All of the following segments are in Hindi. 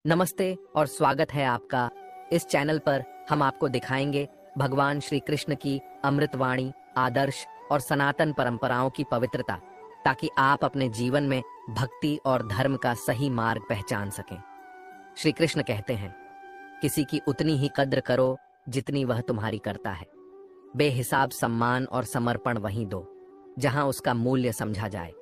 नमस्ते और स्वागत है आपका। इस चैनल पर हम आपको दिखाएंगे भगवान श्री कृष्ण की अमृतवाणी, आदर्श और सनातन परंपराओं की पवित्रता, ताकि आप अपने जीवन में भक्ति और धर्म का सही मार्ग पहचान सकें। श्री कृष्ण कहते हैं, किसी की उतनी ही कद्र करो जितनी वह तुम्हारी करता है। बेहिसाब सम्मान और समर्पण वहीं दो जहां उसका मूल्य समझा जाए,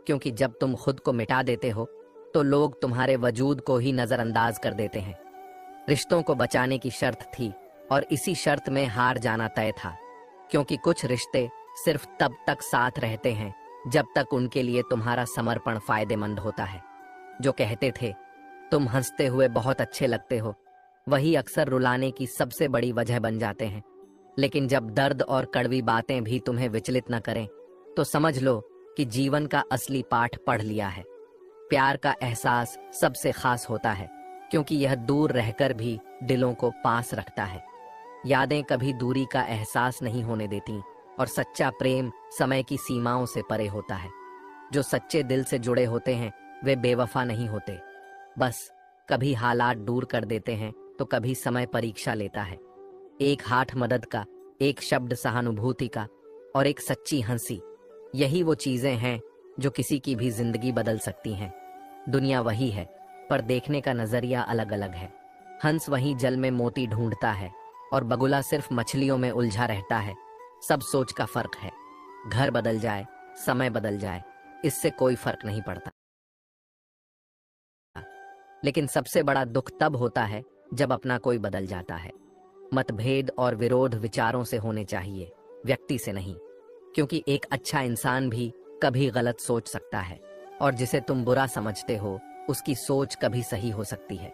क्योंकि जब तुम खुद को मिटा देते हो तो लोग तुम्हारे वजूद को ही नजरअंदाज कर देते हैं। रिश्तों को बचाने की शर्त थी और इसी शर्त में हार जाना तय था, क्योंकि कुछ रिश्ते सिर्फ तब तक साथ रहते हैं जब तक उनके लिए तुम्हारा समर्पण फायदेमंद होता है। जो कहते थे तुम हंसते हुए बहुत अच्छे लगते हो, वही अक्सर रुलाने की सबसे बड़ी वजह बन जाते हैं। लेकिन जब दर्द और कड़वी बातें भी तुम्हें विचलित न करें तो समझ लो कि जीवन का असली पाठ पढ़ लिया है। प्यार का एहसास सबसे खास होता है, क्योंकि यह दूर रहकर भी दिलों को पास रखता है। यादें कभी दूरी का एहसास नहीं होने देती और सच्चा प्रेम समय की सीमाओं से परे होता है। जो सच्चे दिल से जुड़े होते हैं वे बेवफा नहीं होते, बस कभी हालात दूर कर देते हैं तो कभी समय परीक्षा लेता है। एक हाथ मदद का, एक शब्द सहानुभूति का और एक सच्ची हंसी, यही वो चीजें हैं जो किसी की भी जिंदगी बदल सकती हैं। दुनिया वही है, पर देखने का नजरिया अलग अलग है। हंस वहीं जल में मोती ढूंढता है और बगुला सिर्फ मछलियों में उलझा रहता है। सब सोच का फर्क है। घर बदल जाए, समय बदल जाए, इससे कोई फर्क नहीं पड़ता। लेकिन सबसे बड़ा दुख तब होता है जब अपना कोई बदल जाता है। मतभेद और विरोध विचारों से होने चाहिए, व्यक्ति से नहीं, क्योंकि एक अच्छा इंसान भी कभी गलत सोच सकता है और जिसे तुम बुरा समझते हो उसकी सोच कभी सही हो सकती है।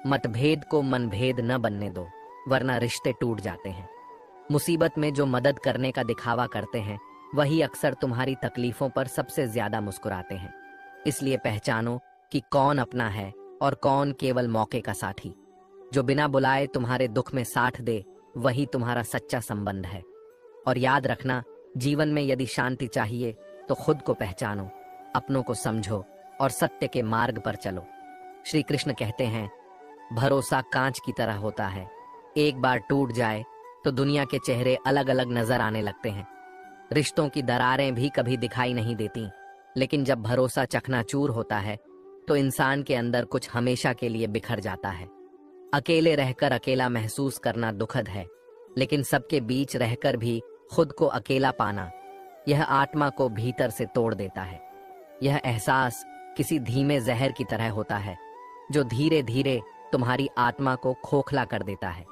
मतभेद को मनभेद न बनने दो, वरना रिश्ते टूट जाते हैं। मुसीबत में जो मदद करने का दिखावा करते हैं वही अक्सर तुम्हारी तकलीफों पर सबसे ज्यादा मुस्कुराते हैं। इसलिए पहचानो कि कौन अपना है और कौन केवल मौके का साथी। जो बिना बुलाए तुम्हारे दुख में साथ दे वही तुम्हारा सच्चा संबंध है। और याद रखना, जीवन में यदि शांति चाहिए तो खुद को पहचानो, अपनों को समझो और सत्य के मार्ग पर चलो। श्री कृष्ण कहते हैं, भरोसा कांच की तरह होता है, एक बार टूट जाए तो दुनिया के चेहरे अलग अलग नजर आने लगते हैं। रिश्तों की दरारें भी कभी दिखाई नहीं देती, लेकिन जब भरोसा चकनाचूर होता है तो इंसान के अंदर कुछ हमेशा के लिए बिखर जाता है। अकेले रहकर अकेला महसूस करना दुखद है, लेकिन सबके बीच रहकर भी खुद को अकेला पाना, यह आत्मा को भीतर से तोड़ देता है। यह एहसास किसी धीमे जहर की तरह होता है जो धीरे धीरे तुम्हारी आत्मा को खोखला कर देता है।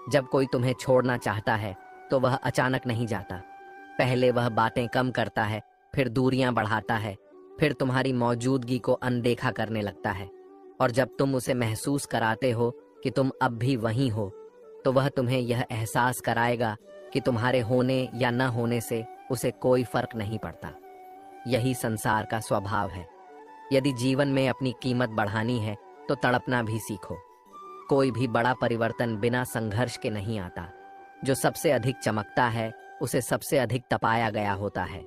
जब कोई तुम्हें छोड़ना चाहता है तो वह अचानक नहीं जाता। पहले वह बातें कम करता है, फिर दूरियां बढ़ाता है, फिर तुम्हारी मौजूदगी को अनदेखा करने लगता है। और जब तुम उसे महसूस कराते हो कि तुम अब भी वहीं हो, तो वह तुम्हें यह एहसास कराएगा कि तुम्हारे होने या न होने से उसे कोई फर्क नहीं पड़ता। यही संसार का स्वभाव है। यदि जीवन में अपनी कीमत बढ़ानी है तो तड़पना भी सीखो। कोई भी बड़ा परिवर्तन बिना संघर्ष के नहीं आता। जो सबसे अधिक चमकता है उसे सबसे अधिक तपाया गया होता है।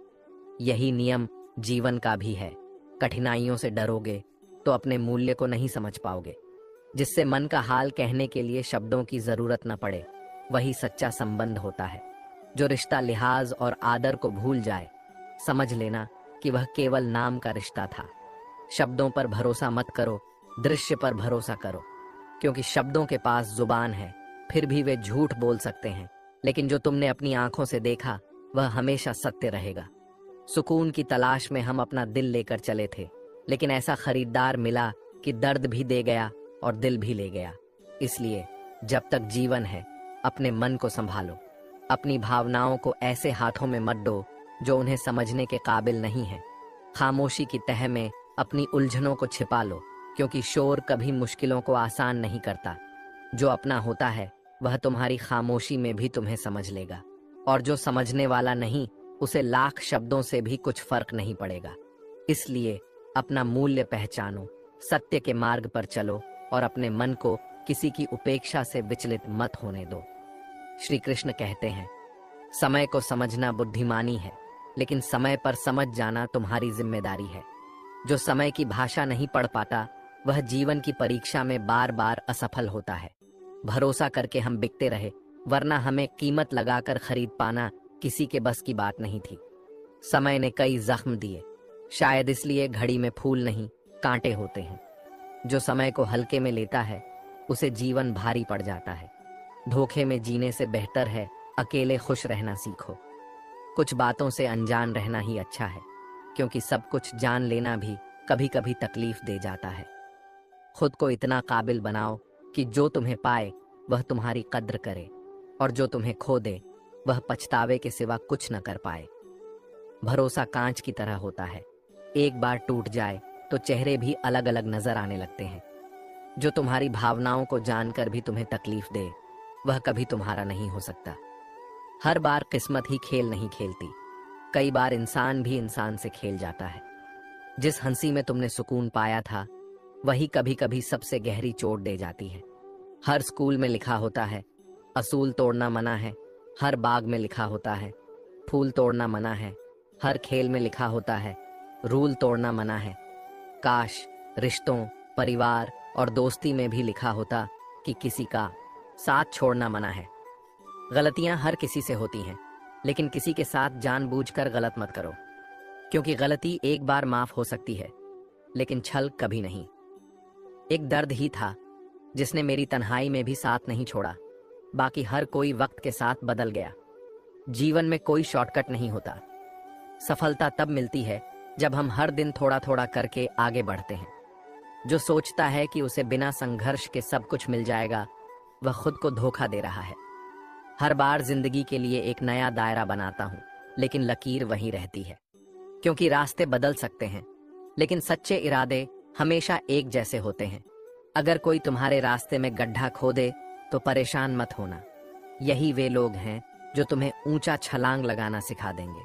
यही नियम जीवन का भी है। कठिनाइयों से डरोगे तो अपने मूल्य को नहीं समझ पाओगे। जिससे मन का हाल कहने के लिए शब्दों की जरूरत न पड़े, वही सच्चा संबंध होता है। जो रिश्ता लिहाज और आदर को भूल जाए, समझ लेना कि वह केवल नाम का रिश्ता था। शब्दों पर भरोसा मत करो, दृश्य पर भरोसा करो, क्योंकि शब्दों के पास जुबान है, फिर भी वे झूठ बोल सकते हैं, लेकिन जो तुमने अपनी आंखों से देखा वह हमेशा सत्य रहेगा। सुकून की तलाश में हम अपना दिल लेकर चले थे, लेकिन ऐसा खरीदार मिला कि दर्द भी दे गया और दिल भी ले गया। इसलिए जब तक जीवन है अपने मन को संभालो। अपनी भावनाओं को ऐसे हाथों में मत दो जो उन्हें समझने के काबिल नहीं है। खामोशी की तह में अपनी उलझनों को छिपा लो, क्योंकि शोर कभी मुश्किलों को आसान नहीं करता। जो अपना होता है वह तुम्हारी खामोशी में भी तुम्हें समझ लेगा, और जो समझने वाला नहीं उसे लाख शब्दों से भी कुछ फर्क नहीं पड़ेगा। इसलिए अपना मूल्य पहचानो, सत्य के मार्ग पर चलो और अपने मन को किसी की उपेक्षा से विचलित मत होने दो। श्री कृष्ण कहते हैं, समय को समझना बुद्धिमानी है, लेकिन समय पर समझ जाना तुम्हारी जिम्मेदारी है। जो समय की भाषा नहीं पढ़ पाता वह जीवन की परीक्षा में बार बार असफल होता है। भरोसा करके हम बिकते रहे, वरना हमें कीमत लगाकर खरीद पाना किसी के बस की बात नहीं थी। समय ने कई जख्म दिए, शायद इसलिए घड़ी में फूल नहीं कांटे होते हैं। जो समय को हल्के में लेता है उसे जीवन भारी पड़ जाता है। धोखे में जीने से बेहतर है अकेले खुश रहना सीखो। कुछ बातों से अनजान रहना ही अच्छा है, क्योंकि सब कुछ जान लेना भी कभी कभी तकलीफ दे जाता है। खुद को इतना काबिल बनाओ कि जो तुम्हें पाए वह तुम्हारी कद्र करे, और जो तुम्हें खो दे वह पछतावे के सिवा कुछ न कर पाए। भरोसा कांच की तरह होता है, एक बार टूट जाए तो चेहरे भी अलग अलग नजर आने लगते हैं। जो तुम्हारी भावनाओं को जानकर भी तुम्हें तकलीफ दे वह कभी तुम्हारा नहीं हो सकता। हर बार किस्मत ही खेल नहीं खेलती, कई बार इंसान भी इंसान से खेल जाता है। जिस हंसी में तुमने सुकून पाया था वही कभी कभी सबसे गहरी चोट दे जाती है। हर स्कूल में लिखा होता है असूल तोड़ना मना है, हर बाग में लिखा होता है फूल तोड़ना मना है, हर खेल में लिखा होता है रूल तोड़ना मना है। काश रिश्तों, परिवार और दोस्ती में भी लिखा होता कि किसी का साथ छोड़ना मना है। गलतियां हर किसी से होती हैं, लेकिन किसी के साथ जानबूझकर गलत मत करो, क्योंकि गलती एक बार माफ हो सकती है लेकिन छल कभी नहीं। एक दर्द ही था जिसने मेरी तन्हाई में भी साथ नहीं छोड़ा, बाकी हर कोई वक्त के साथ बदल गया। जीवन में कोई शॉर्टकट नहीं होता। सफलता तब मिलती है जब हम हर दिन थोड़ा थोड़ा करके आगे बढ़ते हैं। जो सोचता है कि उसे बिना संघर्ष के सब कुछ मिल जाएगा वह खुद को धोखा दे रहा है। हर बार जिंदगी के लिए एक नया दायरा बनाता हूं, लेकिन लकीर वहीं रहती है, क्योंकि रास्ते बदल सकते हैं लेकिन सच्चे इरादे हमेशा एक जैसे होते हैं। अगर कोई तुम्हारे रास्ते में गड्ढा खोदे तो परेशान मत होना, यही वे लोग हैं जो तुम्हें ऊंचा छलांग लगाना सिखा देंगे।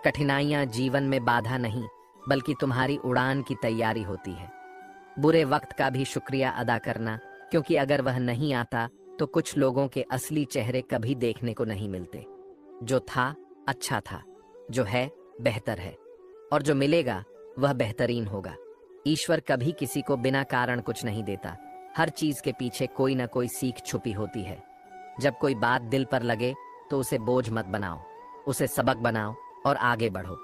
कठिनाइयां जीवन में बाधा नहीं बल्कि तुम्हारी उड़ान की तैयारी होती है। बुरे वक्त का भी शुक्रिया अदा करना, क्योंकि अगर वह नहीं आता तो कुछ लोगों के असली चेहरे कभी देखने को नहीं मिलते। जो था अच्छा था, जो है बेहतर है, और जो मिलेगा वह बेहतरीन होगा। ईश्वर कभी किसी को बिना कारण कुछ नहीं देता, हर चीज के पीछे कोई ना कोई सीख छुपी होती है। जब कोई बात दिल पर लगे तो उसे बोझ मत बनाओ, उसे सबक बनाओ और आगे बढ़ो,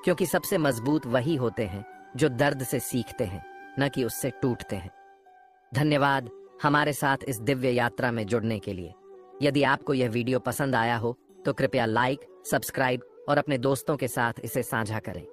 क्योंकि सबसे मजबूत वही होते हैं जो दर्द से सीखते हैं, न कि उससे टूटते हैं। धन्यवाद हमारे साथ इस दिव्य यात्रा में जुड़ने के लिए। यदि आपको यह वीडियो पसंद आया हो तो कृपया लाइक, सब्सक्राइब और अपने दोस्तों के साथ इसे साझा करें।